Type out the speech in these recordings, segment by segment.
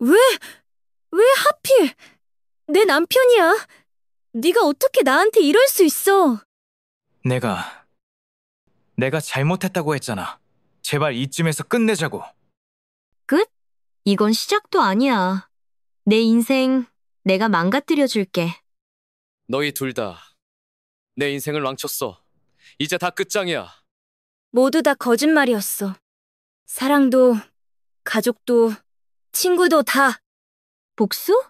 왜, 왜 하필 내 남편이야? 네가 어떻게 나한테 이럴 수 있어? 내가, 내가 잘못했다고 했잖아. 제발 이쯤에서 끝내자고. 끝? 이건 시작도 아니야. 내 인생 내가 망가뜨려 줄게. 너희 둘 다 내 인생을 망쳤어. 이제 다 끝장이야. 모두 다 거짓말이었어. 사랑도, 가족도, 친구도 다. 복수?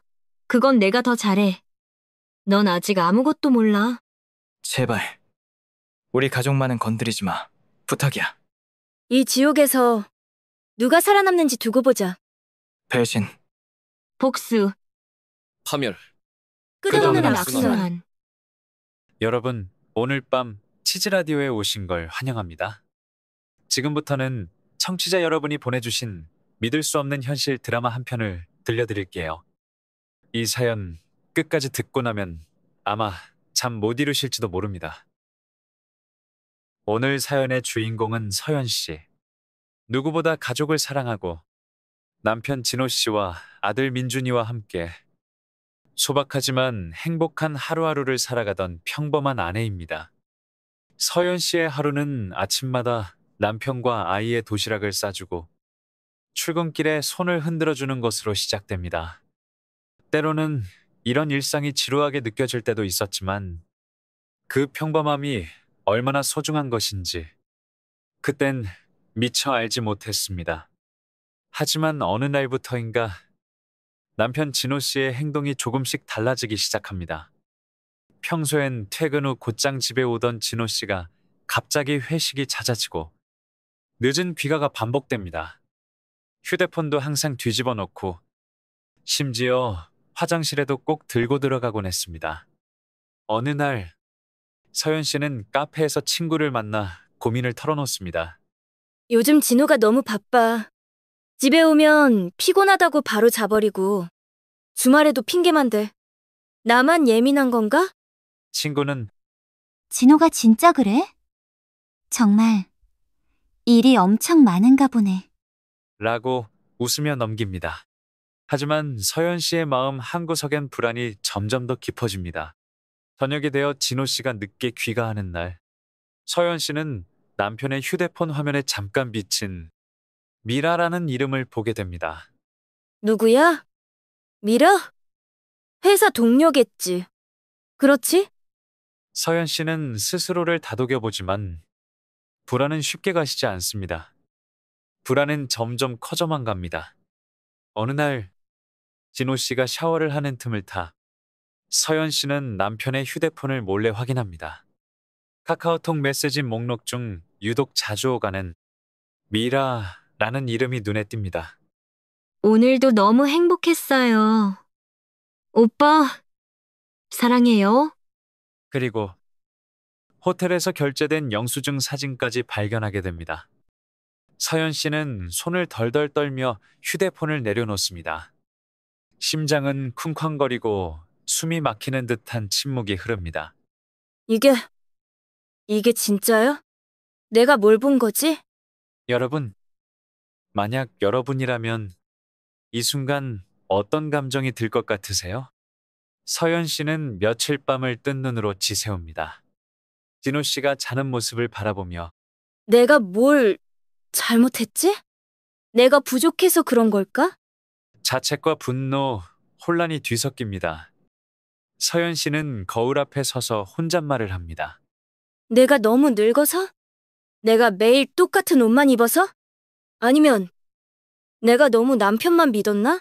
그건 내가 더 잘해. 넌 아직 아무것도 몰라. 제발, 우리 가족만은 건드리지 마. 부탁이야. 이 지옥에서 누가 살아남는지 두고 보자. 배신. 복수, 파멸. 끝없는 끝없는 악순환. 여러분, 오늘 밤 치즈라디오에 오신 걸 환영합니다. 지금부터는 청취자 여러분이 보내주신 믿을 수 없는 현실 드라마 한 편을 들려드릴게요. 이 사연 끝까지 듣고 나면 아마 잠 못 이루실지도 모릅니다. 오늘 사연의 주인공은 서연 씨. 누구보다 가족을 사랑하고 남편 진호 씨와 아들 민준이와 함께 소박하지만 행복한 하루하루를 살아가던 평범한 아내입니다. 서연 씨의 하루는 아침마다 남편과 아이의 도시락을 싸주고 출근길에 손을 흔들어주는 것으로 시작됩니다. 때로는 이런 일상이 지루하게 느껴질 때도 있었지만 그 평범함이 얼마나 소중한 것인지 그땐 미처 알지 못했습니다. 하지만 어느 날부터인가 남편 진호 씨의 행동이 조금씩 달라지기 시작합니다. 평소엔 퇴근 후 곧장 집에 오던 진호 씨가 갑자기 회식이 잦아지고 늦은 귀가가 반복됩니다. 휴대폰도 항상 뒤집어 놓고 심지어 화장실에도 꼭 들고 들어가곤 했습니다. 어느 날 서연 씨는 카페에서 친구를 만나 고민을 털어놓습니다. 요즘 진호가 너무 바빠. 집에 오면 피곤하다고 바로 자버리고 주말에도 핑계만 대. 나만 예민한 건가? 친구는 진호가 진짜 그래? 정말 일이 엄청 많은가 보네. 라고 웃으며 넘깁니다. 하지만 서연 씨의 마음 한구석엔 불안이 점점 더 깊어집니다. 저녁이 되어 진호 씨가 늦게 귀가하는 날, 서연 씨는 남편의 휴대폰 화면에 잠깐 비친 미라라는 이름을 보게 됩니다. 누구야? 미라? 회사 동료겠지. 그렇지? 서연 씨는 스스로를 다독여보지만 불안은 쉽게 가시지 않습니다. 불안은 점점 커져만 갑니다. 어느 날 진호 씨가 샤워를 하는 틈을 타 서연 씨는 남편의 휴대폰을 몰래 확인합니다. 카카오톡 메시지 목록 중 유독 자주 오가는 미라라는 이름이 눈에 띕니다. 오늘도 너무 행복했어요. 오빠, 사랑해요. 그리고 호텔에서 결제된 영수증 사진까지 발견하게 됩니다. 서연 씨는 손을 덜덜 떨며 휴대폰을 내려놓습니다. 심장은 쿵쾅거리고 숨이 막히는 듯한 침묵이 흐릅니다. 이게 진짜야? 내가 뭘 본 거지? 여러분, 만약 여러분이라면 이 순간 어떤 감정이 들 것 같으세요? 서연 씨는 며칠 밤을 뜬 눈으로 지새웁니다. 진호 씨가 자는 모습을 바라보며 내가 뭘 잘못했지? 내가 부족해서 그런 걸까? 자책과 분노, 혼란이 뒤섞입니다. 서연 씨는 거울 앞에 서서 혼잣말을 합니다. 내가 너무 늙어서? 내가 매일 똑같은 옷만 입어서? 아니면 내가 너무 남편만 믿었나?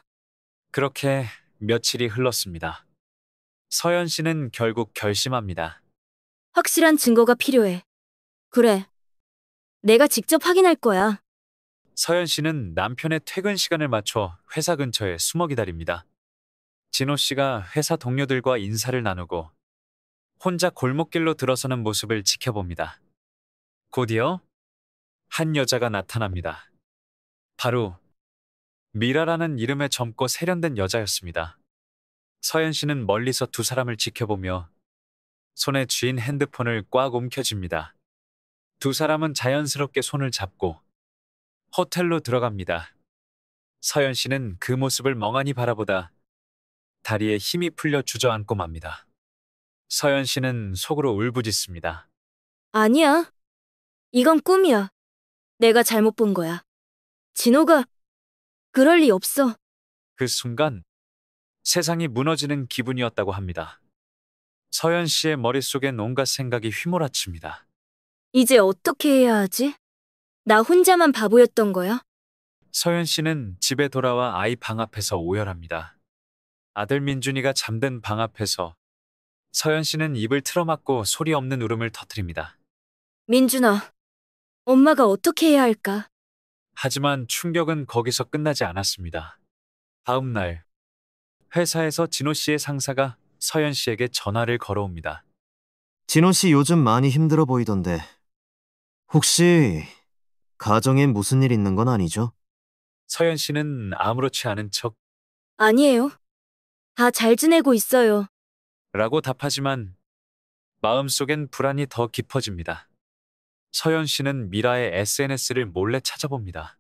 그렇게 며칠이 흘렀습니다. 서연 씨는 결국 결심합니다. 확실한 증거가 필요해. 그래. 내가 직접 확인할 거야. 서연 씨는 남편의 퇴근 시간을 맞춰 회사 근처에 숨어 기다립니다. 진호 씨가 회사 동료들과 인사를 나누고 혼자 골목길로 들어서는 모습을 지켜봅니다. 곧이어 한 여자가 나타납니다. 바로 미라라는 이름의 젊고 세련된 여자였습니다. 서연 씨는 멀리서 두 사람을 지켜보며 손에 쥔 핸드폰을 꽉 움켜쥡니다. 두 사람은 자연스럽게 손을 잡고 호텔로 들어갑니다. 서연 씨는 그 모습을 멍하니 바라보다 다리에 힘이 풀려 주저앉고 맙니다. 서연 씨는 속으로 울부짖습니다. 아니야. 이건 꿈이야. 내가 잘못 본 거야. 진호가 그럴 리 없어. 그 순간 세상이 무너지는 기분이었다고 합니다. 서연 씨의 머릿속엔 온갖 생각이 휘몰아칩니다. 이제 어떻게 해야 하지? 나 혼자만 바보였던 거야? 서연 씨는 집에 돌아와 아이 방 앞에서 오열합니다. 아들 민준이가 잠든 방 앞에서 서연 씨는 입을 틀어막고 소리 없는 울음을 터뜨립니다. 민준아, 엄마가 어떻게 해야 할까? 하지만 충격은 거기서 끝나지 않았습니다. 다음 날 회사에서 진호 씨의 상사가 서연 씨에게 전화를 걸어옵니다. 진호 씨 요즘 많이 힘들어 보이던데 혹시 가정엔 무슨 일 있는 건 아니죠? 서연 씨는 아무렇지 않은 척 아니에요. 다 잘 지내고 있어요. 라고 답하지만 마음속엔 불안이 더 깊어집니다. 서연 씨는 미라의 SNS를 몰래 찾아봅니다.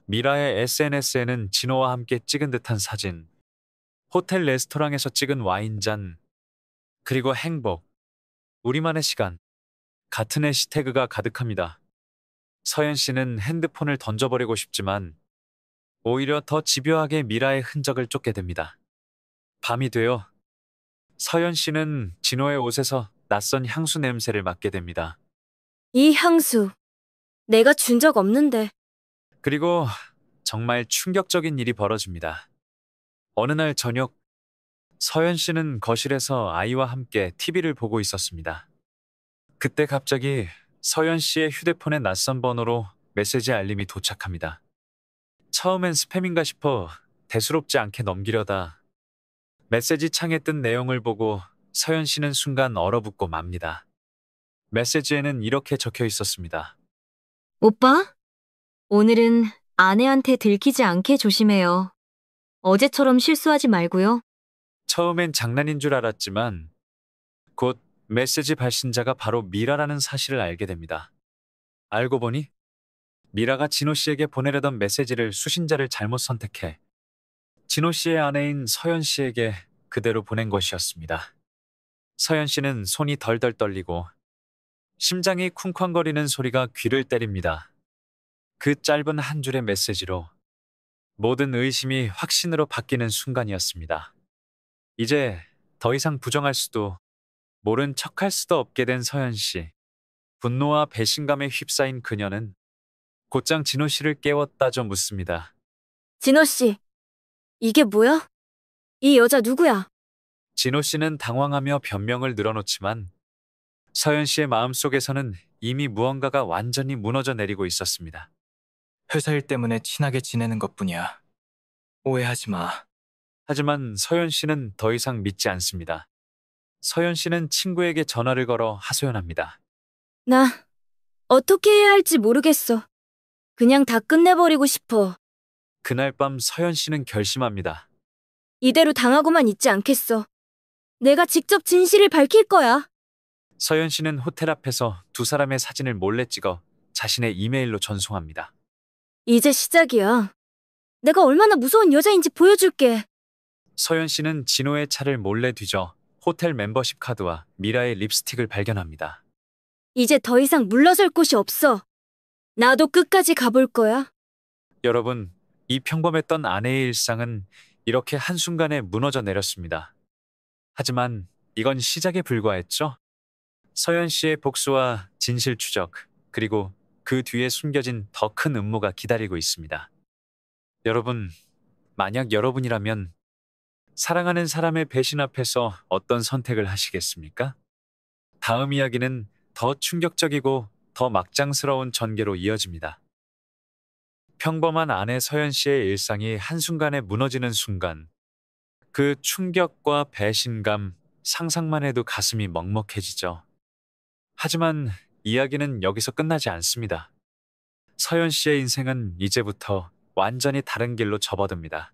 미라의 SNS에는 진호와 함께 찍은 듯한 사진, 호텔 레스토랑에서 찍은 와인잔, 그리고 행복, 우리만의 시간, 같은 해시태그가 가득합니다. 서연 씨는 핸드폰을 던져버리고 싶지만 오히려 더 집요하게 미라의 흔적을 쫓게 됩니다. 밤이 되어 서연 씨는 진호의 옷에서 낯선 향수 냄새를 맡게 됩니다. 이 향수, 내가 준 적 없는데. 그리고 정말 충격적인 일이 벌어집니다. 어느 날 저녁, 서연 씨는 거실에서 아이와 함께 TV를 보고 있었습니다. 그때 갑자기 서연 씨의 휴대폰에 낯선 번호로 메시지 알림이 도착합니다. 처음엔 스팸인가 싶어 대수롭지 않게 넘기려다 메시지 창에 뜬 내용을 보고 서연 씨는 순간 얼어붙고 맙니다. 메시지에는 이렇게 적혀 있었습니다. 오빠, 오늘은 아내한테 들키지 않게 조심해요. 어제처럼 실수하지 말고요. 처음엔 장난인 줄 알았지만 곧 메시지 발신자가 바로 미라라는 사실을 알게 됩니다. 알고 보니 미라가 진호 씨에게 보내려던 메시지를 수신자를 잘못 선택해 진호 씨의 아내인 서연 씨에게 그대로 보낸 것이었습니다. 서연 씨는 손이 덜덜 떨리고 심장이 쿵쾅거리는 소리가 귀를 때립니다. 그 짧은 한 줄의 메시지로 모든 의심이 확신으로 바뀌는 순간이었습니다. 이제 더 이상 부정할 수도 모른 척할 수도 없게 된 서연 씨. 분노와 배신감에 휩싸인 그녀는 곧장 진호 씨를 깨웠다죠 묻습니다. 진호 씨, 이게 뭐야? 이 여자 누구야? 진호 씨는 당황하며 변명을 늘어놓지만 서연 씨의 마음속에서는 이미 무언가가 완전히 무너져 내리고 있었습니다. 회사 일 때문에 친하게 지내는 것뿐이야. 오해하지 마. 하지만 서연 씨는 더 이상 믿지 않습니다. 서연 씨는 친구에게 전화를 걸어 하소연합니다. 나 어떻게 해야 할지 모르겠어. 그냥 다 끝내버리고 싶어. 그날 밤 서연 씨는 결심합니다. 이대로 당하고만 있지 않겠어. 내가 직접 진실을 밝힐 거야. 서연 씨는 호텔 앞에서 두 사람의 사진을 몰래 찍어 자신의 이메일로 전송합니다. 이제 시작이야. 내가 얼마나 무서운 여자인지 보여줄게. 서연 씨는 진호의 차를 몰래 뒤져 호텔 멤버십 카드와 미라의 립스틱을 발견합니다. 이제 더 이상 물러설 곳이 없어. 나도 끝까지 가볼 거야. 여러분, 이 평범했던 아내의 일상은 이렇게 한순간에 무너져 내렸습니다. 하지만 이건 시작에 불과했죠? 서연 씨의 복수와 진실 추적, 그리고 그 뒤에 숨겨진 더 큰 음모가 기다리고 있습니다. 여러분, 만약 여러분이라면 사랑하는 사람의 배신 앞에서 어떤 선택을 하시겠습니까? 다음 이야기는 더 충격적이고 더 막장스러운 전개로 이어집니다. 평범한 아내 서연 씨의 일상이 한순간에 무너지는 순간, 그 충격과 배신감, 상상만 해도 가슴이 먹먹해지죠. 하지만 이야기는 여기서 끝나지 않습니다. 서연 씨의 인생은 이제부터 완전히 다른 길로 접어듭니다.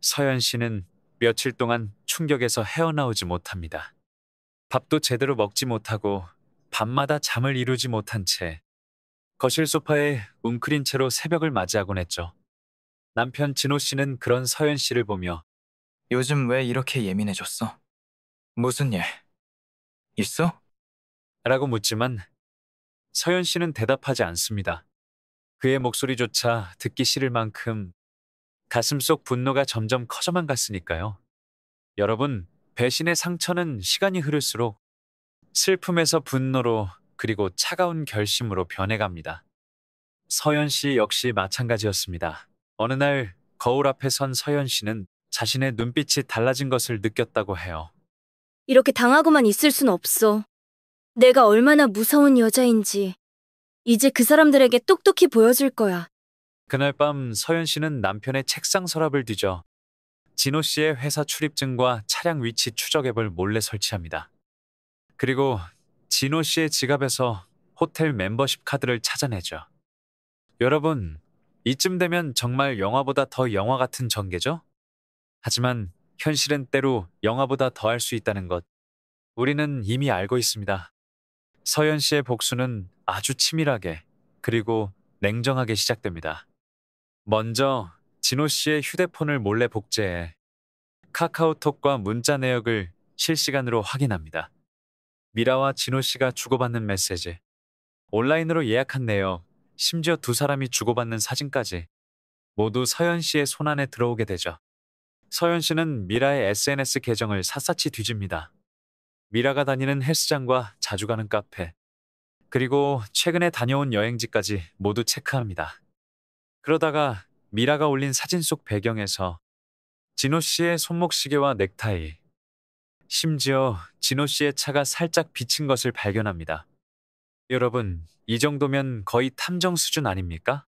서연 씨는 며칠 동안 충격에서 헤어나오지 못합니다. 밥도 제대로 먹지 못하고 밤마다 잠을 이루지 못한 채 거실 소파에 웅크린 채로 새벽을 맞이하곤 했죠. 남편 진호 씨는 그런 서연 씨를 보며 요즘 왜 이렇게 예민해졌어? 무슨 일? 있어? 라고 묻지만 서연 씨는 대답하지 않습니다. 그의 목소리조차 듣기 싫을 만큼 가슴속 분노가 점점 커져만 갔으니까요. 여러분, 배신의 상처는 시간이 흐를수록 슬픔에서 분노로 그리고 차가운 결심으로 변해갑니다. 서연 씨 역시 마찬가지였습니다. 어느 날 거울 앞에 선 서연 씨는 자신의 눈빛이 달라진 것을 느꼈다고 해요. 이렇게 당하고만 있을 순 없어. 내가 얼마나 무서운 여자인지 이제 그 사람들에게 똑똑히 보여줄 거야. 그날 밤 서연 씨는 남편의 책상 서랍을 뒤져 진호 씨의 회사 출입증과 차량 위치 추적 앱을 몰래 설치합니다. 그리고 진호 씨의 지갑에서 호텔 멤버십 카드를 찾아내죠. 여러분, 이쯤 되면 정말 영화보다 더 영화 같은 전개죠? 하지만 현실은 때로 영화보다 더 할 수 있다는 것, 우리는 이미 알고 있습니다. 서연 씨의 복수는 아주 치밀하게 그리고 냉정하게 시작됩니다. 먼저 진호 씨의 휴대폰을 몰래 복제해 카카오톡과 문자 내역을 실시간으로 확인합니다. 미라와 진호 씨가 주고받는 메시지, 온라인으로 예약한 내역, 심지어 두 사람이 주고받는 사진까지 모두 서연 씨의 손안에 들어오게 되죠. 서연 씨는 미라의 SNS 계정을 샅샅이 뒤집니다. 미라가 다니는 헬스장과 자주 가는 카페, 그리고 최근에 다녀온 여행지까지 모두 체크합니다. 그러다가 미라가 올린 사진 속 배경에서 진호 씨의 손목시계와 넥타이, 심지어 진호 씨의 차가 살짝 비친 것을 발견합니다. 여러분, 이 정도면 거의 탐정 수준 아닙니까?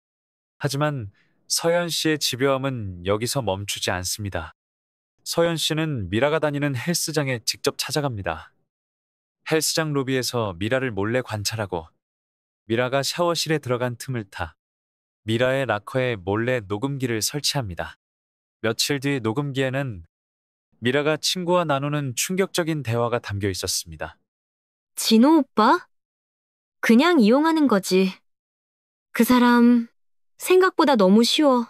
하지만 서연 씨의 집요함은 여기서 멈추지 않습니다. 서연 씨는 미라가 다니는 헬스장에 직접 찾아갑니다. 헬스장 로비에서 미라를 몰래 관찰하고 미라가 샤워실에 들어간 틈을 타 미라의 락커에 몰래 녹음기를 설치합니다. 며칠 뒤 녹음기에는 미라가 친구와 나누는 충격적인 대화가 담겨 있었습니다. 진호 오빠? 그냥 이용하는 거지. 그 사람 생각보다 너무 쉬워.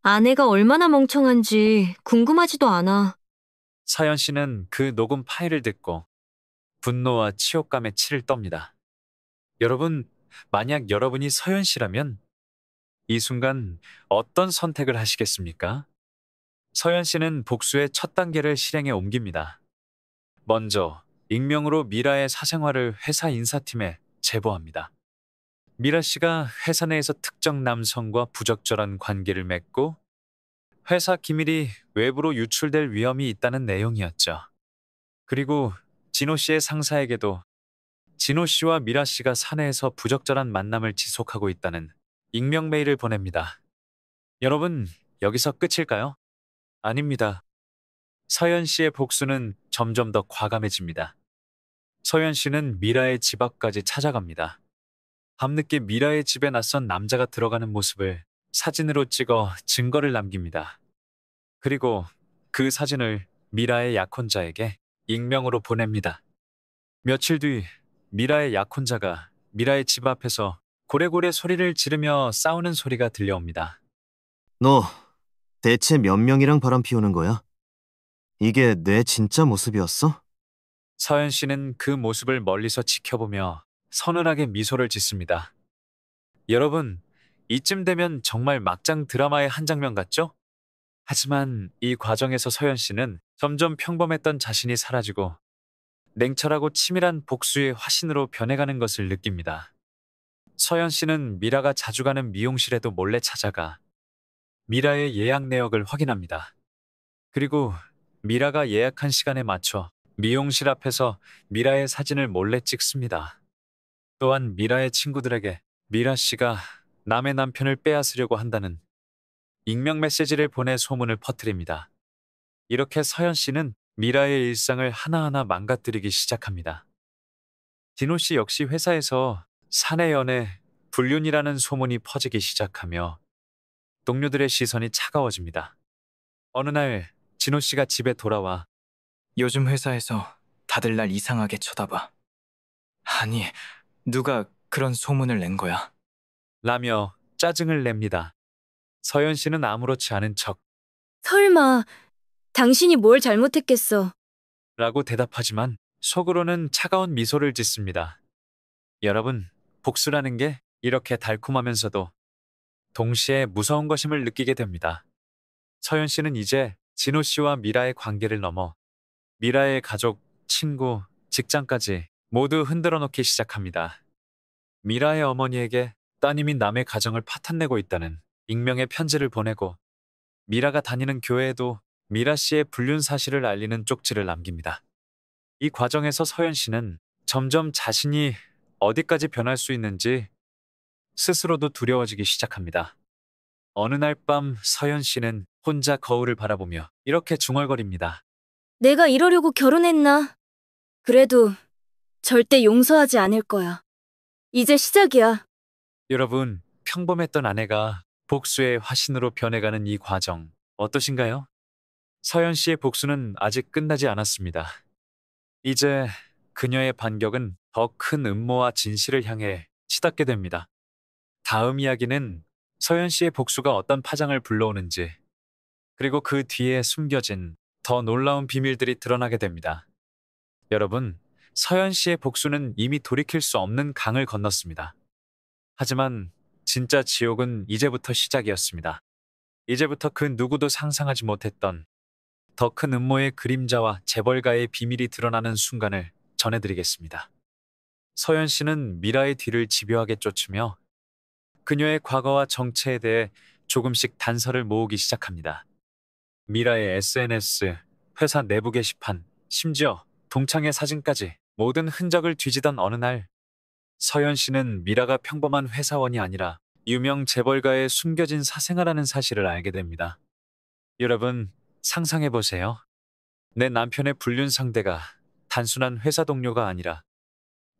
아내가 얼마나 멍청한지 궁금하지도 않아. 서연 씨는 그 녹음 파일을 듣고 분노와 치욕감에 치를 떱니다. 여러분, 만약 여러분이 서연 씨라면 이 순간 어떤 선택을 하시겠습니까? 서연 씨는 복수의 첫 단계를 실행에 옮깁니다. 먼저 익명으로 미라의 사생활을 회사 인사팀에 제보합니다. 미라 씨가 회사 내에서 특정 남성과 부적절한 관계를 맺고 회사 기밀이 외부로 유출될 위험이 있다는 내용이었죠. 그리고 진호 씨의 상사에게도 진호 씨와 미라 씨가 사내에서 부적절한 만남을 지속하고 있다는 익명 메일을 보냅니다. 여러분, 여기서 끝일까요? 아닙니다. 서연 씨의 복수는 점점 더 과감해집니다. 서연 씨는 미라의 집 앞까지 찾아갑니다. 밤늦게 미라의 집에 낯선 남자가 들어가는 모습을 사진으로 찍어 증거를 남깁니다. 그리고 그 사진을 미라의 약혼자에게 익명으로 보냅니다. 며칠 뒤 미라의 약혼자가 미라의 집 앞에서 고래고래 소리를 지르며 싸우는 소리가 들려옵니다. 너 대체 몇 명이랑 바람 피우는 거야? 이게 내 진짜 모습이었어? 서연 씨는 그 모습을 멀리서 지켜보며 서늘하게 미소를 짓습니다. 여러분, 이쯤 되면 정말 막장 드라마의 한 장면 같죠? 하지만 이 과정에서 서연 씨는 점점 평범했던 자신이 사라지고 냉철하고 치밀한 복수의 화신으로 변해가는 것을 느낍니다. 서연 씨는 미라가 자주 가는 미용실에도 몰래 찾아가 미라의 예약 내역을 확인합니다. 그리고 미라가 예약한 시간에 맞춰 미용실 앞에서 미라의 사진을 몰래 찍습니다. 또한 미라의 친구들에게 미라 씨가 남의 남편을 빼앗으려고 한다는 익명 메시지를 보내 소문을 퍼뜨립니다. 이렇게 서연 씨는 미라의 일상을 하나하나 망가뜨리기 시작합니다. 진호 씨 역시 회사에서 사내 연애, 불륜이라는 소문이 퍼지기 시작하며 동료들의 시선이 차가워집니다. 어느 날 진호 씨가 집에 돌아와 요즘 회사에서 다들 날 이상하게 쳐다봐. 아니, 누가 그런 소문을 낸 거야? 라며 짜증을 냅니다. 서현 씨는 아무렇지 않은 척 설마, 당신이 뭘 잘못했겠어. 라고 대답하지만 속으로는 차가운 미소를 짓습니다. 여러분, 복수라는 게 이렇게 달콤하면서도 동시에 무서운 것임을 느끼게 됩니다. 서현 씨는 이제 진호 씨와 미라의 관계를 넘어 미라의 가족, 친구, 직장까지 모두 흔들어 놓기 시작합니다. 미라의 어머니에게 따님이 남의 가정을 파탄내고 있다는 익명의 편지를 보내고 미라가 다니는 교회에도 미라 씨의 불륜 사실을 알리는 쪽지를 남깁니다. 이 과정에서 서현 씨는 점점 자신이 어디까지 변할 수 있는지 스스로도 두려워지기 시작합니다. 어느 날 밤 서현 씨는 혼자 거울을 바라보며 이렇게 중얼거립니다. 내가 이러려고 결혼했나? 그래도 절대 용서하지 않을 거야. 이제 시작이야. 여러분, 평범했던 아내가 복수의 화신으로 변해가는 이 과정 어떠신가요? 서현 씨의 복수는 아직 끝나지 않았습니다. 이제 그녀의 반격은 더 큰 음모와 진실을 향해 치닫게 됩니다. 다음 이야기는 서현 씨의 복수가 어떤 파장을 불러오는지, 그리고 그 뒤에 숨겨진 더 놀라운 비밀들이 드러나게 됩니다. 여러분, 서현 씨의 복수는 이미 돌이킬 수 없는 강을 건넜습니다. 하지만 진짜 지옥은 이제부터 시작이었습니다. 이제부터 그 누구도 상상하지 못했던 더 큰 음모의 그림자와 재벌가의 비밀이 드러나는 순간을 전해드리겠습니다. 서현 씨는 미라의 뒤를 집요하게 쫓으며 그녀의 과거와 정체에 대해 조금씩 단서를 모으기 시작합니다. 미라의 SNS, 회사 내부 게시판, 심지어 동창회 사진까지 모든 흔적을 뒤지던 어느 날, 서현 씨는 미라가 평범한 회사원이 아니라 유명 재벌가의 숨겨진 사생아라는 사실을 알게 됩니다. 여러분, 상상해보세요. 내 남편의 불륜 상대가 단순한 회사 동료가 아니라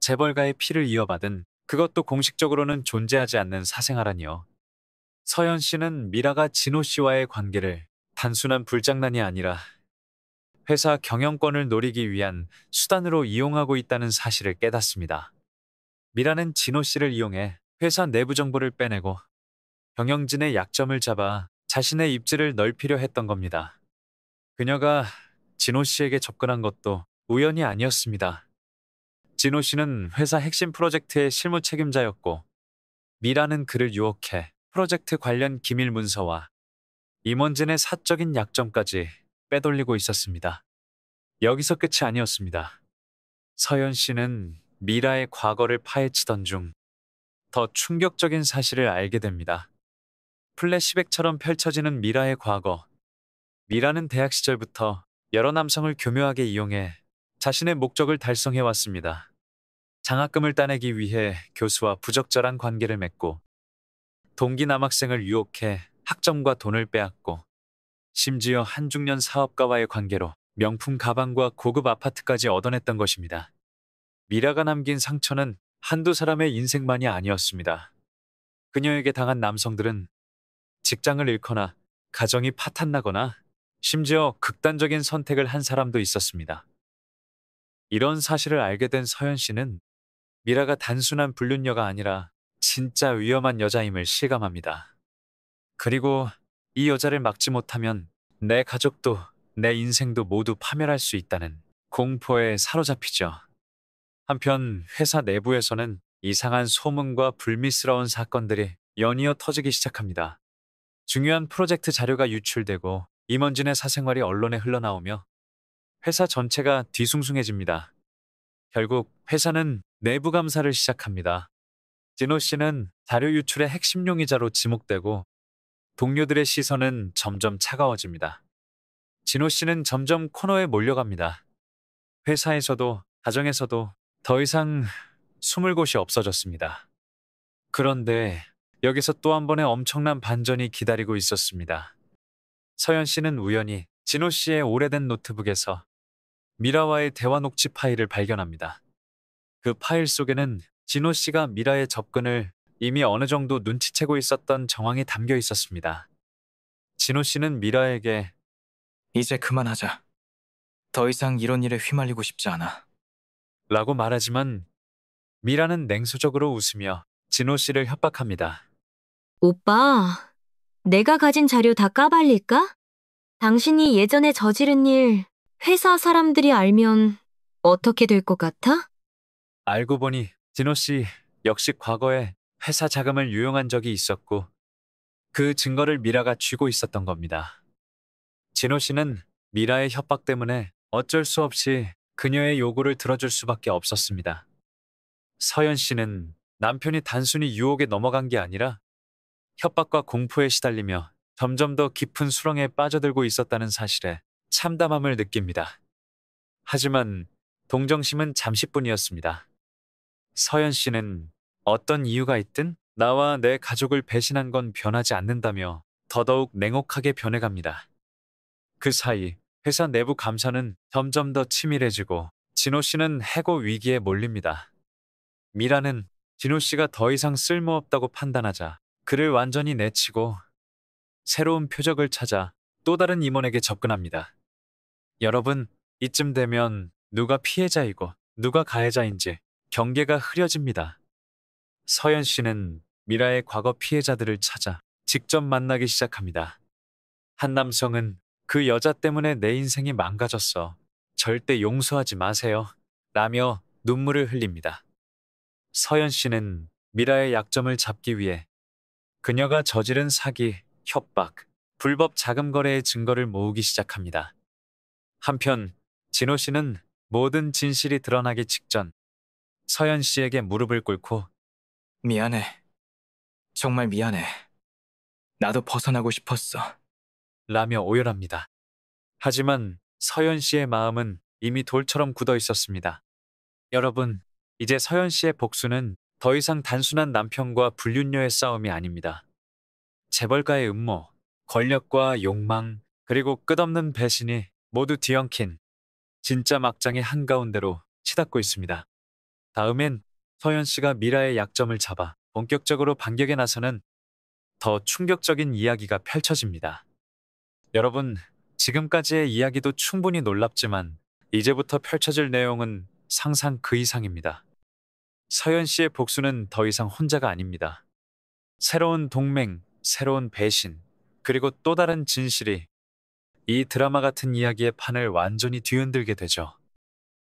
재벌가의 피를 이어받은, 그것도 공식적으로는 존재하지 않는 사생아라니요. 서현 씨는 미라가 진호 씨와의 관계를 단순한 불장난이 아니라 회사 경영권을 노리기 위한 수단으로 이용하고 있다는 사실을 깨닫습니다. 미라는 진호 씨를 이용해 회사 내부 정보를 빼내고 경영진의 약점을 잡아 자신의 입지를 넓히려 했던 겁니다. 그녀가 진호 씨에게 접근한 것도 우연이 아니었습니다. 진호 씨는 회사 핵심 프로젝트의 실무 책임자였고, 미라는 그를 유혹해 프로젝트 관련 기밀 문서와 임원진의 사적인 약점까지 빼돌리고 있었습니다. 여기서 끝이 아니었습니다. 서현 씨는 미라의 과거를 파헤치던 중 더 충격적인 사실을 알게 됩니다. 플래시백처럼 펼쳐지는 미라의 과거. 미라는 대학 시절부터 여러 남성을 교묘하게 이용해 자신의 목적을 달성해왔습니다. 장학금을 따내기 위해 교수와 부적절한 관계를 맺고, 동기 남학생을 유혹해 학점과 돈을 빼앗고, 심지어 한중년 사업가와의 관계로 명품 가방과 고급 아파트까지 얻어냈던 것입니다. 미라가 남긴 상처는 한두 사람의 인생만이 아니었습니다. 그녀에게 당한 남성들은 직장을 잃거나 가정이 파탄나거나 심지어 극단적인 선택을 한 사람도 있었습니다. 이런 사실을 알게 된 서현 씨는 미라가 단순한 불륜녀가 아니라 진짜 위험한 여자임을 실감합니다. 그리고 이 여자를 막지 못하면 내 가족도 내 인생도 모두 파멸할 수 있다는 공포에 사로잡히죠. 한편 회사 내부에서는 이상한 소문과 불미스러운 사건들이 연이어 터지기 시작합니다. 중요한 프로젝트 자료가 유출되고 임원진의 사생활이 언론에 흘러나오며 회사 전체가 뒤숭숭해집니다. 결국 회사는 내부 감사를 시작합니다. 진호 씨는 자료 유출의 핵심 용의자로 지목되고 동료들의 시선은 점점 차가워집니다. 진호 씨는 점점 코너에 몰려갑니다. 회사에서도 가정에서도 더 이상 숨을 곳이 없어졌습니다. 그런데 여기서 또 한 번의 엄청난 반전이 기다리고 있었습니다. 서현 씨는 우연히 진호 씨의 오래된 노트북에서 미라와의 대화 녹취 파일을 발견합니다. 그 파일 속에는 진호 씨가 미라의 접근을 이미 어느 정도 눈치채고 있었던 정황이 담겨 있었습니다. 진호 씨는 미라에게 이제 그만하자. 더 이상 이런 일에 휘말리고 싶지 않아. 라고 말하지만 미라는 냉소적으로 웃으며 진호 씨를 협박합니다. 오빠, 내가 가진 자료 다 까발릴까? 당신이 예전에 저지른 일 회사 사람들이 알면 어떻게 될 것 같아? 알고 보니 진호 씨 역시 과거에 회사 자금을 유용한 적이 있었고 그 증거를 미라가 쥐고 있었던 겁니다. 진호 씨는 미라의 협박 때문에 어쩔 수 없이 그녀의 요구를 들어줄 수밖에 없었습니다. 서연 씨는 남편이 단순히 유혹에 넘어간 게 아니라 협박과 공포에 시달리며 점점 더 깊은 수렁에 빠져들고 있었다는 사실에 참담함을 느낍니다. 하지만 동정심은 잠시뿐이었습니다. 서연 씨는 어떤 이유가 있든 나와 내 가족을 배신한 건 변하지 않는다며 더더욱 냉혹하게 변해갑니다. 그 사이 회사 내부 감사는 점점 더 치밀해지고 진호 씨는 해고 위기에 몰립니다. 미라는 진호 씨가 더 이상 쓸모없다고 판단하자 그를 완전히 내치고 새로운 표적을 찾아 또 다른 임원에게 접근합니다. 여러분, 이쯤 되면 누가 피해자이고 누가 가해자인지 경계가 흐려집니다. 서연 씨는 미라의 과거 피해자들을 찾아 직접 만나기 시작합니다. 한 남성은 그 여자 때문에 내 인생이 망가졌어. 절대 용서하지 마세요. 라며 눈물을 흘립니다. 서연 씨는 미라의 약점을 잡기 위해 그녀가 저지른 사기, 협박, 불법 자금 거래의 증거를 모으기 시작합니다. 한편 진호 씨는 모든 진실이 드러나기 직전 서연 씨에게 무릎을 꿇고 미안해. 정말 미안해. 나도 벗어나고 싶었어. 라며 오열합니다. 하지만 서연 씨의 마음은 이미 돌처럼 굳어 있었습니다. 여러분, 이제 서연 씨의 복수는 더 이상 단순한 남편과 불륜녀의 싸움이 아닙니다. 재벌가의 음모, 권력과 욕망, 그리고 끝없는 배신이 모두 뒤엉킨 진짜 막장의 한가운데로 치닫고 있습니다. 다음엔 서연 씨가 미라의 약점을 잡아 본격적으로 반격에 나서는 더 충격적인 이야기가 펼쳐집니다. 여러분, 지금까지의 이야기도 충분히 놀랍지만 이제부터 펼쳐질 내용은 상상 그 이상입니다. 서연 씨의 복수는 더 이상 혼자가 아닙니다. 새로운 동맹, 새로운 배신, 그리고 또 다른 진실이 이 드라마 같은 이야기의 판을 완전히 뒤흔들게 되죠.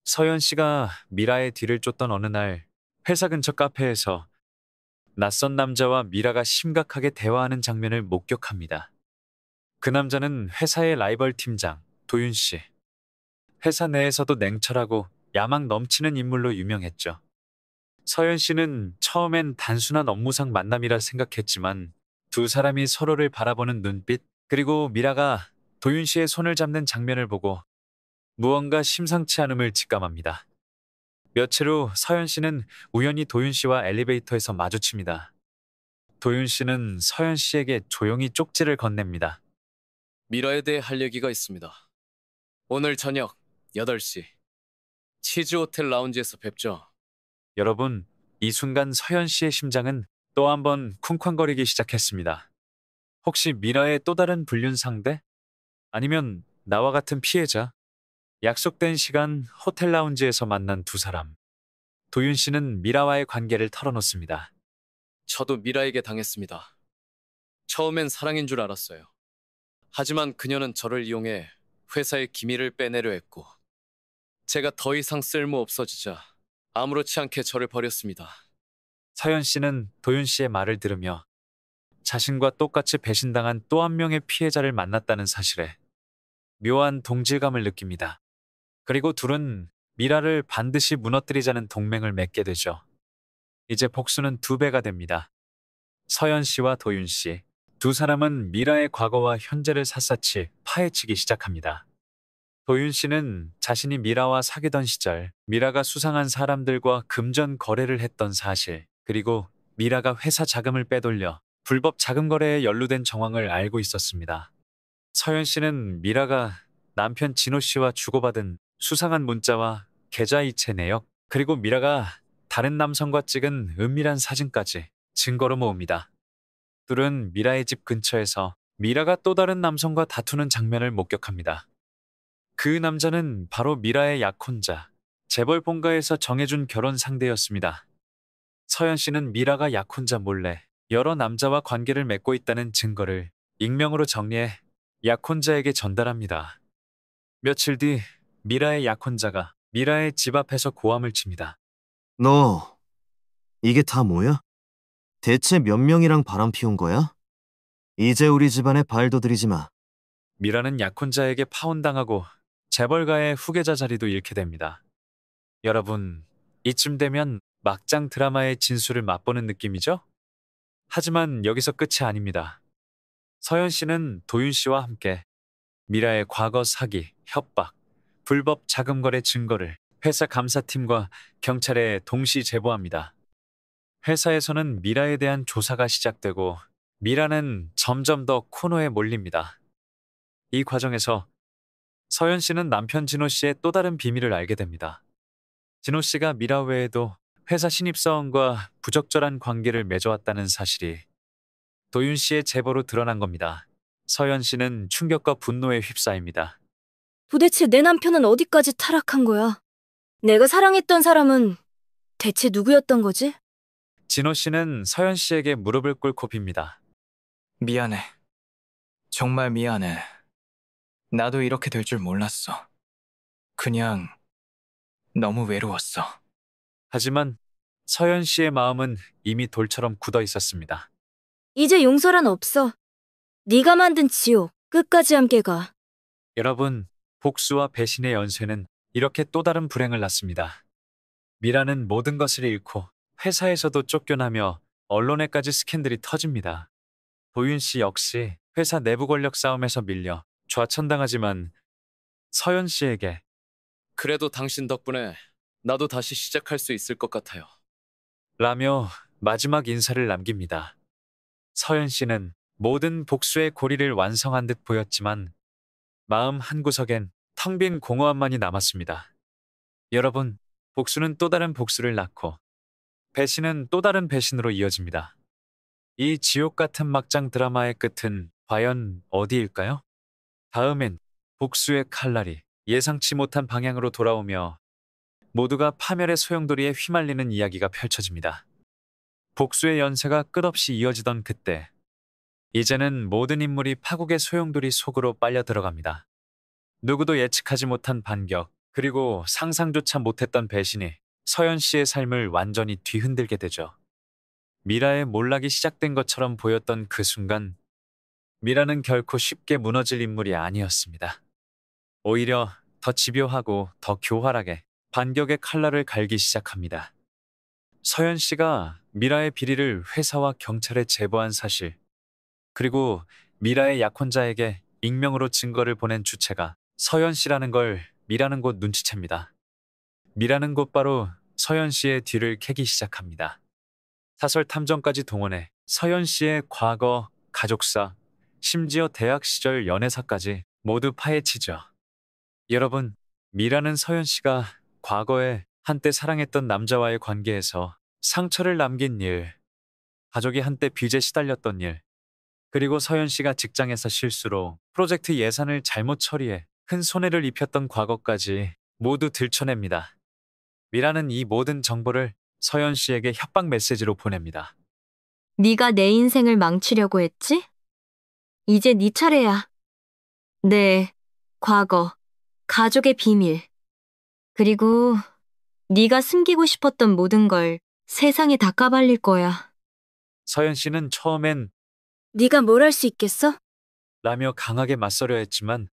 서연 씨가 미라의 뒤를 쫓던 어느 날 회사 근처 카페에서 낯선 남자와 미라가 심각하게 대화하는 장면을 목격합니다. 그 남자는 회사의 라이벌 팀장 도윤 씨. 회사 내에서도 냉철하고 야망 넘치는 인물로 유명했죠. 서연 씨는 처음엔 단순한 업무상 만남이라 생각했지만 두 사람이 서로를 바라보는 눈빛, 그리고 미라가 도윤 씨의 손을 잡는 장면을 보고 무언가 심상치 않음을 직감합니다. 며칠 후 서연 씨는 우연히 도윤 씨와 엘리베이터에서 마주칩니다. 도윤 씨는 서연 씨에게 조용히 쪽지를 건넵니다. 미라에 대해 할 얘기가 있습니다. 오늘 저녁 8시 치즈 호텔 라운지에서 뵙죠. 여러분, 이 순간 서연 씨의 심장은 또 한 번 쿵쾅거리기 시작했습니다. 혹시 미라의 또 다른 불륜 상대? 아니면 나와 같은 피해자? 약속된 시간 호텔 라운지에서 만난 두 사람. 도윤 씨는 미라와의 관계를 털어놓습니다. 저도 미라에게 당했습니다. 처음엔 사랑인 줄 알았어요. 하지만 그녀는 저를 이용해 회사의 기밀을 빼내려 했고 제가 더 이상 쓸모 없어지자 아무렇지 않게 저를 버렸습니다. 서연 씨는 도윤 씨의 말을 들으며 자신과 똑같이 배신당한 또 한 명의 피해자를 만났다는 사실에 묘한 동질감을 느낍니다. 그리고 둘은 미라를 반드시 무너뜨리자는 동맹을 맺게 되죠. 이제 복수는 2배가 됩니다. 서연 씨와 도윤 씨, 두 사람은 미라의 과거와 현재를 샅샅이 파헤치기 시작합니다. 도윤 씨는 자신이 미라와 사귀던 시절 미라가 수상한 사람들과 금전 거래를 했던 사실, 그리고 미라가 회사 자금을 빼돌려 불법 자금 거래에 연루된 정황을 알고 있었습니다. 서연 씨는 미라가 남편 진호 씨와 주고받은 수상한 문자와 계좌이체 내역, 그리고 미라가 다른 남성과 찍은 은밀한 사진까지 증거로 모읍니다. 둘은 미라의 집 근처에서 미라가 또 다른 남성과 다투는 장면을 목격합니다. 그 남자는 바로 미라의 약혼자, 재벌 본가에서 정해준 결혼 상대였습니다. 서연 씨는 미라가 약혼자 몰래 여러 남자와 관계를 맺고 있다는 증거를 익명으로 정리해 약혼자에게 전달합니다. 며칠 뒤 미라의 약혼자가 미라의 집 앞에서 고함을 칩니다. 너, 이게 다 뭐야? 대체 몇 명이랑 바람 피운 거야? 이제 우리 집안에 발도 들이지 마. 미라는 약혼자에게 파혼당하고 재벌가의 후계자 자리도 잃게 됩니다. 여러분, 이쯤 되면 막장 드라마의 진수를 맛보는 느낌이죠? 하지만 여기서 끝이 아닙니다. 서현 씨는 도윤 씨와 함께 미라의 과거 사기, 협박, 불법 자금 거래 증거를 회사 감사팀과 경찰에 동시 제보합니다. 회사에서는 미라에 대한 조사가 시작되고 미라는 점점 더 코너에 몰립니다. 이 과정에서 서현 씨는 남편 진호 씨의 또 다른 비밀을 알게 됩니다. 진호 씨가 미라 외에도 회사 신입사원과 부적절한 관계를 맺어왔다는 사실이 도윤 씨의 제보로 드러난 겁니다. 서현 씨는 충격과 분노에 휩싸입니다. 도대체 내 남편은 어디까지 타락한 거야? 내가 사랑했던 사람은 대체 누구였던 거지? 진호 씨는 서현 씨에게 무릎을 꿇고 빕니다. 미안해. 정말 미안해. 나도 이렇게 될 줄 몰랐어. 그냥 너무 외로웠어. 하지만 서현 씨의 마음은 이미 돌처럼 굳어 있었습니다. 이제 용서란 없어. 네가 만든 지옥 끝까지 함께 가. 여러분, 복수와 배신의 연쇄는 이렇게 또 다른 불행을 낳습니다. 미라는 모든 것을 잃고 회사에서도 쫓겨나며 언론에까지 스캔들이 터집니다. 도윤 씨 역시 회사 내부 권력 싸움에서 밀려 좌천당하지만 서현 씨에게 그래도 당신 덕분에 나도 다시 시작할 수 있을 것 같아요. 라며 마지막 인사를 남깁니다. 서현 씨는 모든 복수의 고리를 완성한 듯 보였지만 마음 한구석엔 텅 빈 공허함만이 남았습니다. 여러분, 복수는 또 다른 복수를 낳고 배신은 또 다른 배신으로 이어집니다. 이 지옥 같은 막장 드라마의 끝은 과연 어디일까요? 다음엔 복수의 칼날이 예상치 못한 방향으로 돌아오며 모두가 파멸의 소용돌이에 휘말리는 이야기가 펼쳐집니다. 복수의 연쇄가 끝없이 이어지던 그때, 이제는 모든 인물이 파국의 소용돌이 속으로 빨려 들어갑니다. 누구도 예측하지 못한 반격, 그리고 상상조차 못했던 배신이 서현 씨의 삶을 완전히 뒤흔들게 되죠. 미라의 몰락이 시작된 것처럼 보였던 그 순간, 미라는 결코 쉽게 무너질 인물이 아니었습니다. 오히려 더 집요하고 더 교활하게 반격의 칼날을 갈기 시작합니다. 서현 씨가 미라의 비리를 회사와 경찰에 제보한 사실, 그리고 미라의 약혼자에게 익명으로 증거를 보낸 주체가 서현 씨라는 걸 미라는 곧 눈치챕니다. 미라는 곧바로 서현 씨의 뒤를 캐기 시작합니다. 사설 탐정까지 동원해 서현 씨의 과거, 가족사, 심지어 대학 시절 연애사까지 모두 파헤치죠. 여러분, 미라는 서현 씨가 과거에 한때 사랑했던 남자와의 관계에서 상처를 남긴 일, 가족이 한때 빚에 시달렸던 일, 그리고 서현 씨가 직장에서 실수로 프로젝트 예산을 잘못 처리해 큰 손해를 입혔던 과거까지 모두 들춰냅니다. 미라는 이 모든 정보를 서현 씨에게 협박 메시지로 보냅니다. 네가 내 인생을 망치려고 했지? 이제 네 차례야. 내 과거, 가족의 비밀, 그리고 네가 숨기고 싶었던 모든 걸 세상에 다 까발릴 거야. 서현 씨는 처음엔 네가 뭘 할 수 있겠어? 라며 강하게 맞서려 했지만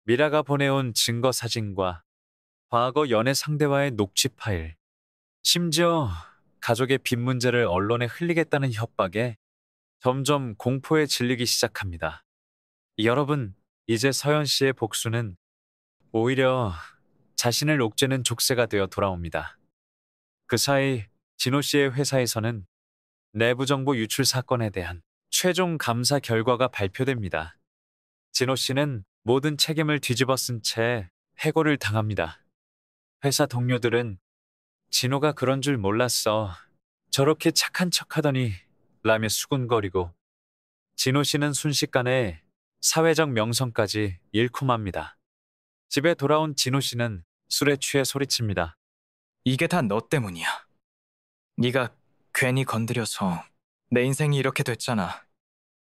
미라가 보내온 증거 사진과 과거 연애 상대와의 녹취 파일, 심지어 가족의 빚 문제를 언론에 흘리겠다는 협박에 점점 공포에 질리기 시작합니다. 여러분, 이제 서현 씨의 복수는 오히려 자신을 옥죄는 족쇄가 되어 돌아옵니다. 그 사이 진호 씨의 회사에서는 내부 정보 유출 사건에 대한 최종 감사 결과가 발표됩니다. 진호 씨는 모든 책임을 뒤집어 쓴 채 해고를 당합니다. 회사 동료들은 진호가 그런 줄 몰랐어. 저렇게 착한 척하더니 라며 수군거리고 진호 씨는 순식간에 사회적 명성까지 잃고 맙니다. 집에 돌아온 진호 씨는 술에 취해 소리칩니다. 이게 다 너 때문이야. 네가 괜히 건드려서 내 인생이 이렇게 됐잖아.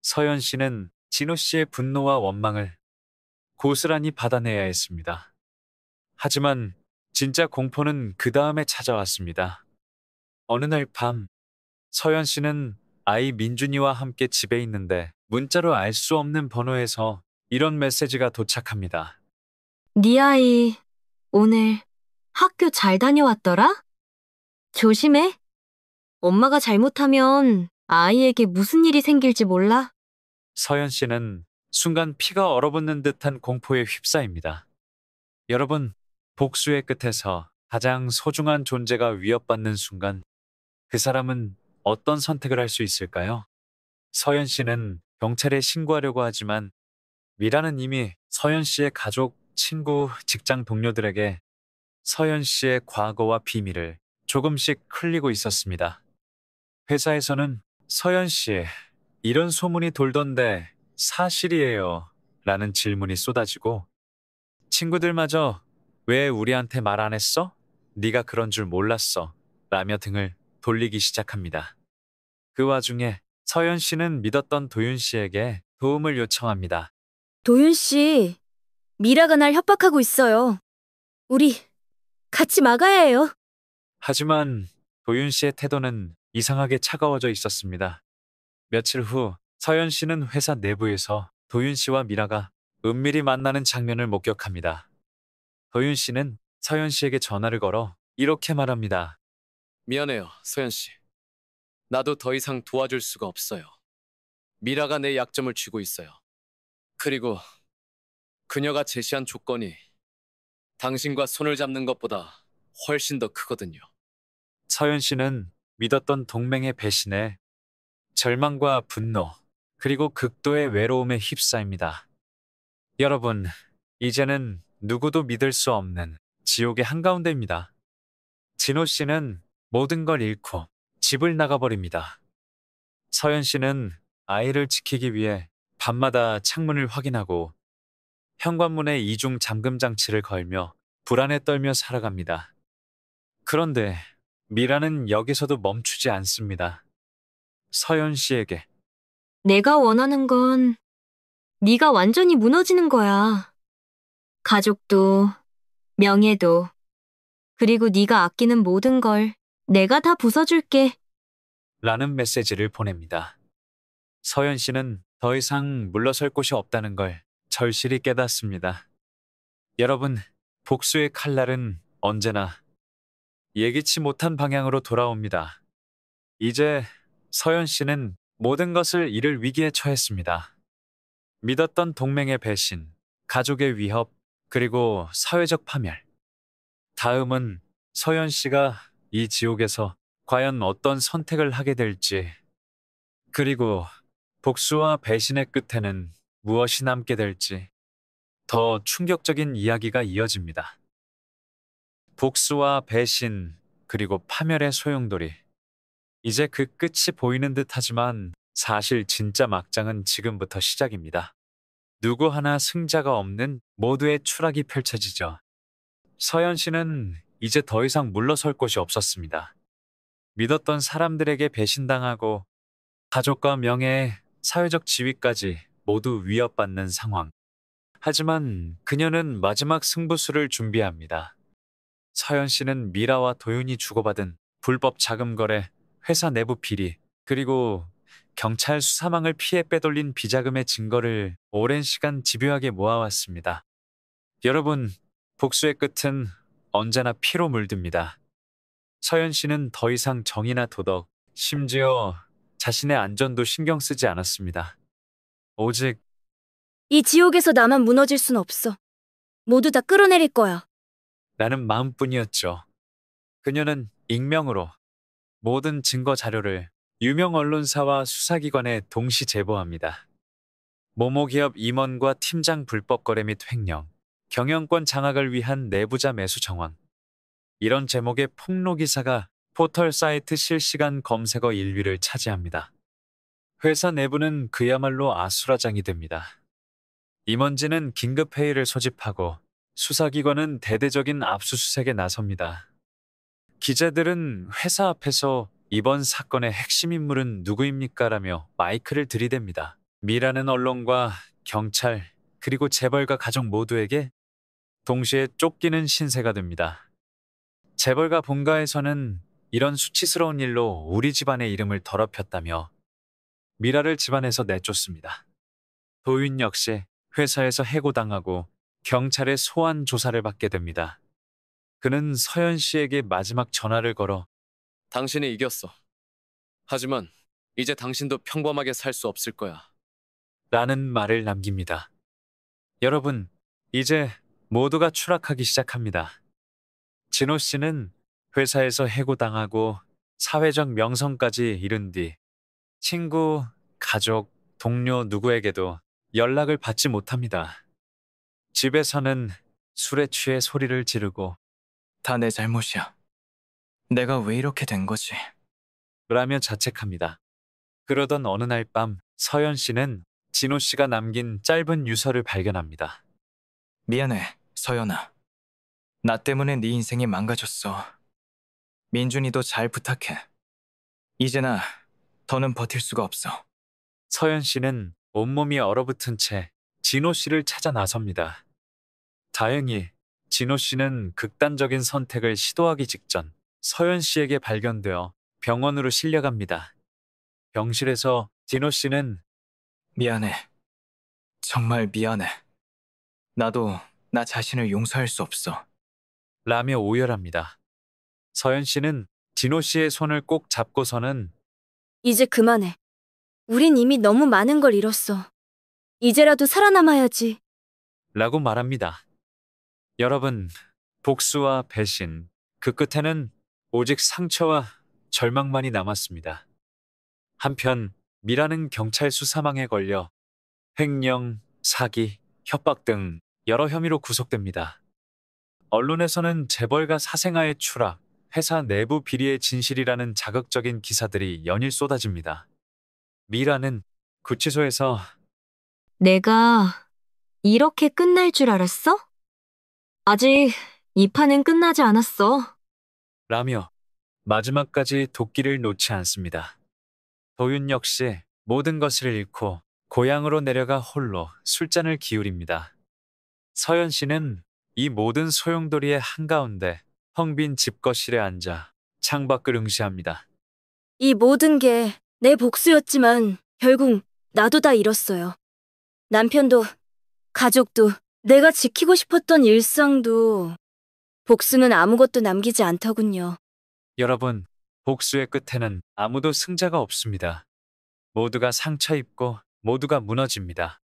서현 씨는 진호 씨의 분노와 원망을 고스란히 받아내야 했습니다. 하지만 진짜 공포는 그 다음에 찾아왔습니다. 어느 날 밤, 서연 씨는 아이 민준이와 함께 집에 있는데 문자로 알 수 없는 번호에서 이런 메시지가 도착합니다. 네 아이 오늘 학교 잘 다녀왔더라? 조심해. 엄마가 잘못하면 아이에게 무슨 일이 생길지 몰라. 서연 씨는 순간 피가 얼어붙는 듯한 공포에 휩싸입니다. 여러분, 복수의 끝에서 가장 소중한 존재가 위협받는 순간 그 사람은 어떤 선택을 할 수 있을까요? 서연 씨는 경찰에 신고하려고 하지만 미라는 이미 서연 씨의 가족, 친구, 직장 동료들에게 서연 씨의 과거와 비밀을 조금씩 흘리고 있었습니다. 회사에서는 서연 씨, 이런 소문이 돌던데 사실이에요. 라는 질문이 쏟아지고 친구들마저 왜 우리한테 말 안 했어? 네가 그런 줄 몰랐어. 라며 등을 돌리기 시작합니다. 그 와중에 서연 씨는 믿었던 도윤 씨에게 도움을 요청합니다. 도윤 씨, 미라가 날 협박하고 있어요. 우리 같이 막아야 해요. 하지만 도윤 씨의 태도는 이상하게 차가워져 있었습니다. 며칠 후 서연 씨는 회사 내부에서 도윤 씨와 미라가 은밀히 만나는 장면을 목격합니다. 도윤 씨는 서연 씨에게 전화를 걸어 이렇게 말합니다. 미안해요, 서연 씨. 나도 더 이상 도와줄 수가 없어요. 미라가 내 약점을 쥐고 있어요. 그리고 그녀가 제시한 조건이 당신과 손을 잡는 것보다 훨씬 더 크거든요. 서연 씨는 믿었던 동맹의 배신에 절망과 분노, 그리고 극도의 외로움에 휩싸입니다. 여러분, 이제는 누구도 믿을 수 없는 지옥의 한가운데입니다. 진호 씨는 모든 걸 잃고 집을 나가버립니다. 서연 씨는 아이를 지키기 위해 밤마다 창문을 확인하고 현관문에 이중 잠금 장치를 걸며 불안에 떨며 살아갑니다. 그런데 미라는 여기서도 멈추지 않습니다. 서연 씨에게 내가 원하는 건 네가 완전히 무너지는 거야. 가족도, 명예도, 그리고 네가 아끼는 모든 걸 내가 다 부숴줄게. 라는 메시지를 보냅니다. 서연 씨는 더 이상 물러설 곳이 없다는 걸 절실히 깨닫습니다. 여러분, 복수의 칼날은 언제나 예기치 못한 방향으로 돌아옵니다. 이제 서연 씨는 모든 것을 잃을 위기에 처했습니다. 믿었던 동맹의 배신, 가족의 위협, 그리고 사회적 파멸. 다음은 서연 씨가 이 지옥에서 과연 어떤 선택을 하게 될지, 그리고 복수와 배신의 끝에는 무엇이 남게 될지 더 충격적인 이야기가 이어집니다. 복수와 배신, 그리고 파멸의 소용돌이. 이제 그 끝이 보이는 듯 하지만 사실 진짜 막장은 지금부터 시작입니다. 누구 하나 승자가 없는 모두의 추락이 펼쳐지죠. 서연 씨는 이제 더 이상 물러설 곳이 없었습니다. 믿었던 사람들에게 배신당하고 가족과 명예, 사회적 지위까지 모두 위협받는 상황. 하지만 그녀는 마지막 승부수를 준비합니다. 서연 씨는 미라와 도윤이 주고받은 불법 자금 거래, 회사 내부 비리, 그리고 경찰 수사망을 피해 빼돌린 비자금의 증거를 오랜 시간 집요하게 모아왔습니다. 여러분, 복수의 끝은 언제나 피로 물듭니다. 서연 씨는 더 이상 정의나 도덕, 심지어 자신의 안전도 신경 쓰지 않았습니다. 오직 이 지옥에서 나만 무너질 순 없어. 모두 다 끌어내릴 거야. 라는 마음뿐이었죠. 그녀는 익명으로 모든 증거 자료를 유명 언론사와 수사기관에 동시 제보합니다. 모모기업 임원과 팀장 불법 거래 및 횡령, 경영권 장악을 위한 내부자 매수 정황. 이런 제목의 폭로 기사가 포털 사이트 실시간 검색어 1위를 차지합니다. 회사 내부는 그야말로 아수라장이 됩니다. 임원진은 긴급 회의를 소집하고 수사기관은 대대적인 압수수색에 나섭니다. 기자들은 회사 앞에서 이번 사건의 핵심 인물은 누구입니까? 라며 마이크를 들이댑니다. 미라는 언론과 경찰 그리고 재벌가 가족 모두에게 동시에 쫓기는 신세가 됩니다. 재벌가 본가에서는 이런 수치스러운 일로 우리 집안의 이름을 더럽혔다며 미라를 집안에서 내쫓습니다. 도윤 역시 회사에서 해고당하고 경찰의 소환 조사를 받게 됩니다. 그는 서연 씨에게 마지막 전화를 걸어 당신이 이겼어. 하지만 이제 당신도 평범하게 살 수 없을 거야. 라는 말을 남깁니다. 여러분, 이제 모두가 추락하기 시작합니다. 진호 씨는 회사에서 해고당하고 사회적 명성까지 잃은 뒤 친구, 가족, 동료 누구에게도 연락을 받지 못합니다. 집에서는 술에 취해 소리를 지르고 다 내 잘못이야. 내가 왜 이렇게 된 거지? 라며 자책합니다. 그러던 어느 날 밤 서연 씨는 진호 씨가 남긴 짧은 유서를 발견합니다. 미안해, 서연아. 나 때문에 네 인생이 망가졌어. 민준이도 잘 부탁해. 이제 나 더는 버틸 수가 없어. 서연 씨는 온몸이 얼어붙은 채 진호 씨를 찾아 나섭니다. 다행히 진호 씨는 극단적인 선택을 시도하기 직전 서연 씨에게 발견되어 병원으로 실려갑니다. 병실에서 진호 씨는 미안해. 정말 미안해. 나도 나 자신을 용서할 수 없어. 라며 오열합니다. 서연 씨는 진호 씨의 손을 꼭 잡고서는 이제 그만해. 우린 이미 너무 많은 걸 잃었어. 이제라도 살아남아야지. 라고 말합니다. 여러분, 복수와 배신, 그 끝에는 오직 상처와 절망만이 남았습니다. 한편 미라는 경찰 수사망에 걸려 횡령, 사기, 협박 등 여러 혐의로 구속됩니다. 언론에서는 재벌가 사생아의 추락, 회사 내부 비리의 진실이라는 자극적인 기사들이 연일 쏟아집니다. 미라는 구치소에서 내가 이렇게 끝날 줄 알았어? 아직 이 판은 끝나지 않았어. 라며 마지막까지 도끼를 놓지 않습니다. 도윤 역시 모든 것을 잃고 고향으로 내려가 홀로 술잔을 기울입니다. 서연 씨는 이 모든 소용돌이의 한가운데 텅 빈 집거실에 앉아 창밖을 응시합니다. 이 모든 게 내 복수였지만 결국 나도 다 잃었어요. 남편도, 가족도, 내가 지키고 싶었던 일상도 복수는 아무것도 남기지 않더군요. 여러분, 복수의 끝에는 아무도 승자가 없습니다. 모두가 상처 입고 모두가 무너집니다.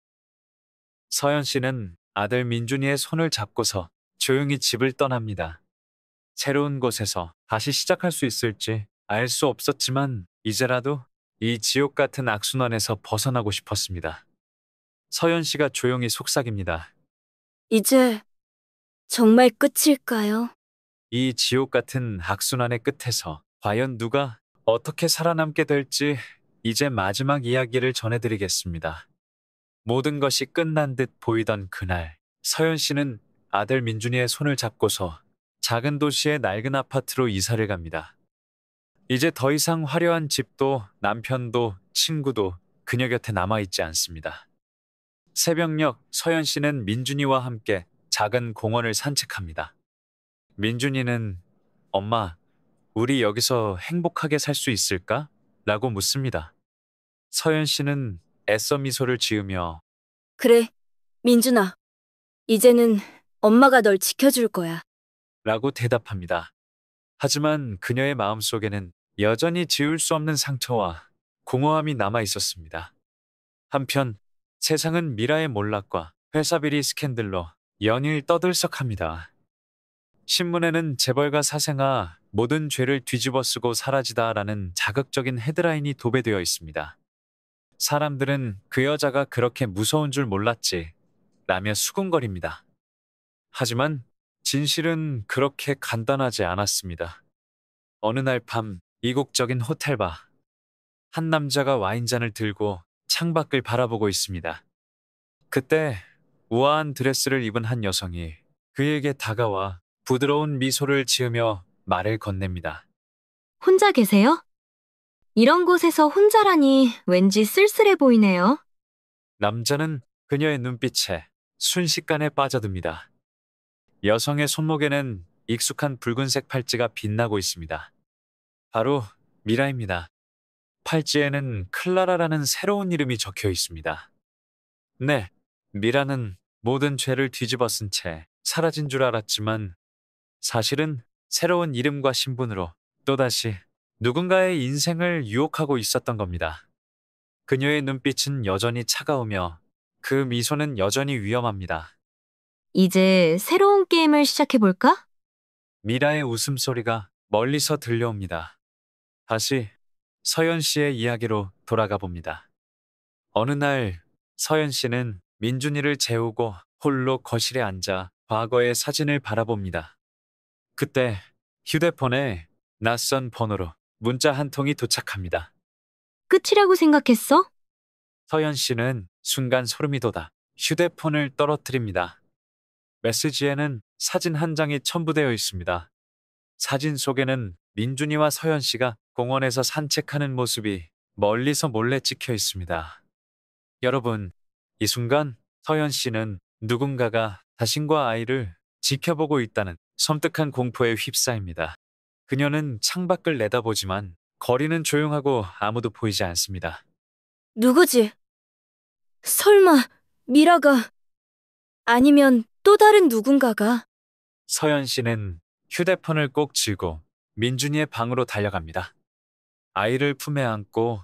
서연 씨는 아들 민준이의 손을 잡고서 조용히 집을 떠납니다. 새로운 곳에서 다시 시작할 수 있을지 알 수 없었지만 이제라도 이 지옥 같은 악순환에서 벗어나고 싶었습니다. 서연 씨가 조용히 속삭입니다. 이제 정말 끝일까요? 이 지옥 같은 악순환의 끝에서 과연 누가 어떻게 살아남게 될지 이제 마지막 이야기를 전해드리겠습니다. 모든 것이 끝난 듯 보이던 그날, 서연 씨는 아들 민준이의 손을 잡고서 작은 도시의 낡은 아파트로 이사를 갑니다. 이제 더 이상 화려한 집도 남편도 친구도 그녀 곁에 남아있지 않습니다. 새벽녘 서연 씨는 민준이와 함께 작은 공원을 산책합니다. 민준이는 엄마, 우리 여기서 행복하게 살 수 있을까? 라고 묻습니다. 서연 씨는 애써 미소를 지으며 그래, 민준아. 이제는 엄마가 널 지켜줄 거야. 라고 대답합니다. 하지만 그녀의 마음속에는 여전히 지울 수 없는 상처와 공허함이 남아 있었습니다. 한편 세상은 미라의 몰락과 회사 비리 스캔들로 연일 떠들썩합니다. 신문에는 재벌가 사생아 모든 죄를 뒤집어 쓰고 사라지다라는 자극적인 헤드라인이 도배되어 있습니다. 사람들은 그 여자가 그렇게 무서운 줄 몰랐지 라며 수군거립니다. 하지만 진실은 그렇게 간단하지 않았습니다. 어느 날 밤 이국적인 호텔바, 한 남자가 와인잔을 들고 창밖을 바라보고 있습니다. 그때 우아한 드레스를 입은 한 여성이 그에게 다가와 부드러운 미소를 지으며 말을 건넵니다. 혼자 계세요? 이런 곳에서 혼자라니 왠지 쓸쓸해 보이네요. 남자는 그녀의 눈빛에 순식간에 빠져듭니다. 여성의 손목에는 익숙한 붉은색 팔찌가 빛나고 있습니다. 바로 미라입니다. 팔찌에는 클라라라는 새로운 이름이 적혀 있습니다. 네, 미라는 모든 죄를 뒤집어 쓴 채 사라진 줄 알았지만 사실은 새로운 이름과 신분으로 또다시 누군가의 인생을 유혹하고 있었던 겁니다. 그녀의 눈빛은 여전히 차가우며 그 미소는 여전히 위험합니다. 이제 새로운 게임을 시작해볼까? 미라의 웃음소리가 멀리서 들려옵니다. 다시 서연 씨의 이야기로 돌아가 봅니다. 어느 날 서연 씨는 민준이를 재우고 홀로 거실에 앉아 과거의 사진을 바라봅니다. 그때 휴대폰에 낯선 번호로 문자 한 통이 도착합니다. 끝이라고 생각했어? 서연 씨는 순간 소름이 돋아 휴대폰을 떨어뜨립니다. 메시지에는 사진 한 장이 첨부되어 있습니다. 사진 속에는 민준이와 서연 씨가 공원에서 산책하는 모습이 멀리서 몰래 찍혀 있습니다. 여러분, 이 순간 서연 씨는 누군가가 자신과 아이를 지켜보고 있다는 섬뜩한 공포에 휩싸입니다. 그녀는 창밖을 내다보지만 거리는 조용하고 아무도 보이지 않습니다. 누구지? 설마 미라가 아니면 또 다른 누군가가? 서연 씨는 휴대폰을 꼭 쥐고 민준이의 방으로 달려갑니다. 아이를 품에 안고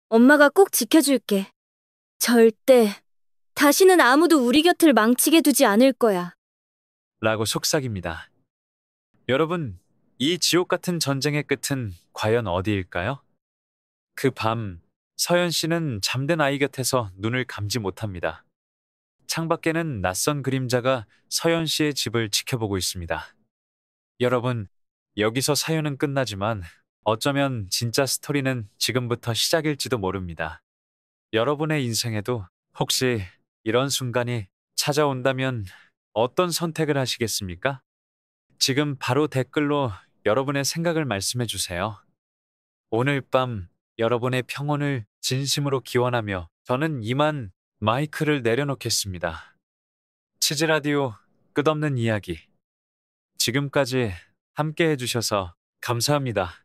엄마가 꼭 지켜줄게. 절대 다시는 아무도 우리 곁을 망치게 두지 않을 거야. 라고 속삭입니다. 여러분, 이 지옥 같은 전쟁의 끝은 과연 어디일까요? 그 밤, 서연 씨는 잠든 아이 곁에서 눈을 감지 못합니다. 창밖에는 낯선 그림자가 서연 씨의 집을 지켜보고 있습니다. 여러분, 여기서 사연은 끝나지만 어쩌면 진짜 스토리는 지금부터 시작일지도 모릅니다. 여러분의 인생에도 혹시 이런 순간이 찾아온다면 어떤 선택을 하시겠습니까? 지금 바로 댓글로 여러분의 생각을 말씀해 주세요. 오늘 밤 여러분의 평온을 진심으로 기원하며 저는 이만 마이크를 내려놓겠습니다. 치즈라디오 끝없는 이야기. 지금까지 함께 해주셔서 감사합니다.